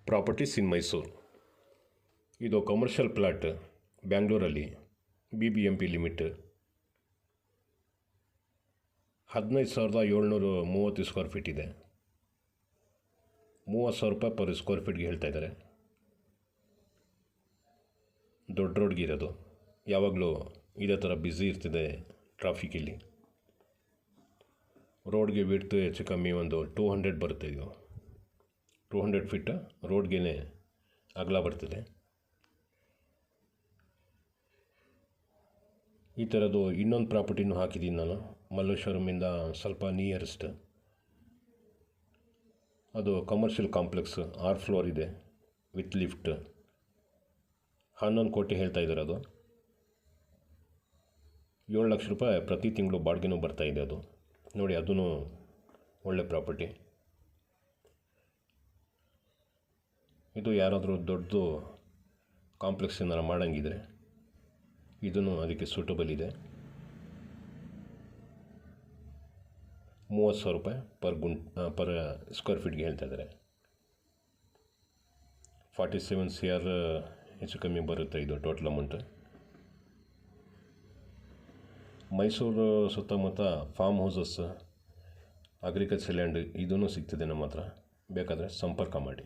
Properties in Mysuru. ಇದು commercial plot ಬ್ಯಾಂಗ್ಳೂರಲ್ಲಿ BBMP limit. 15,730 square feet ಇದೆ. 30,000 ರೂಪಾಯಿ ಪರ್ ಸ್ಕ್ವೇರ್ ಫೀಟ್ಗೆ ಹೇಳ್ತಾ ಇದ್ದಾರೆ. ದೊಡ್ಡ ರೋಡ್ಗೆ ಇರೋದು, ಯಾವಾಗಲೂ ಇದೇ ಥರ ಬ್ಯುಸಿ ಇರ್ತಿದೆ ಟ್ರಾಫಿಕ್ ಇಲ್ಲಿ. ರೋಡ್ಗೆ ವಿಡ್ತು ಹೆಚ್ಚು ಕಮ್ಮಿ ಒಂದು 200 ಬರುತ್ತೆ. ಇದು 200 ಫೀಟ್ ರೋಡ್ಗೆ ಅಗಲ ಬರ್ತದೆ. ಈ ಥರದ್ದು ಇನ್ನೊಂದು ಪ್ರಾಪರ್ಟಿನೂ ಹಾಕಿದ್ದೀನಿ ನಾನು ಮಲ್ಲೇಶ್ವರಮಿಂದ ಸ್ವಲ್ಪ ನಿಯರೆಸ್ಟ್. ಅದು ಕಮರ್ಷಿಯಲ್ ಕಾಂಪ್ಲೆಕ್ಸ್, 6 ಫ್ಲೋರ್ ಇದೆ ವಿತ್ ಲಿಫ್ಟ್. 11 ಕೋಟಿ ಹೇಳ್ತಾ ಇದ್ದಾರೆ. ಅದು 7 ಲಕ್ಷ ರೂಪಾಯಿ ಪ್ರತಿ ತಿಂಗಳು ಬಾಡಿಗೆನೂ ಬರ್ತಾಯಿದೆ. ಅದು ನೋಡಿ, ಅದೂ ಒಳ್ಳೆ ಪ್ರಾಪರ್ಟಿ. ಇದು ಯಾರಾದರೂ ದೊಡ್ಡದು ಕಾಂಪ್ಲೆಕ್ಸ್ ಏನಾರು ಮಾಡೋಂಗಿದ್ರೆ ಇದೂ ಅದಕ್ಕೆ ಸೂಟಬಲ್ ಇದೆ. 30,000 ರೂಪಾಯಿ ಪರ್ ಸ್ಕ್ವೇರ್ ಫೀಟ್ಗೆ ಹೇಳ್ತಾ ಇದ್ದಾರೆ. 47 CR ಹೆಚ್ಚು ಕಮ್ಮಿ ಬರುತ್ತೆ ಇದು ಟೋಟಲ್ ಅಮೌಂಟ್. ಮೈಸೂರು ಸುತ್ತಮುತ್ತ ಫಾರ್ಮ್ ಹೌಸಸ್, ಅಗ್ರಿಕಲ್ಚರ್ ಲ್ಯಾಂಡ್ ಇದೂ ಸಿಗ್ತದೆ ನಮ್ಮ ಹತ್ರ. ಬೇಕಾದರೆ ಸಂಪರ್ಕ ಮಾಡಿ.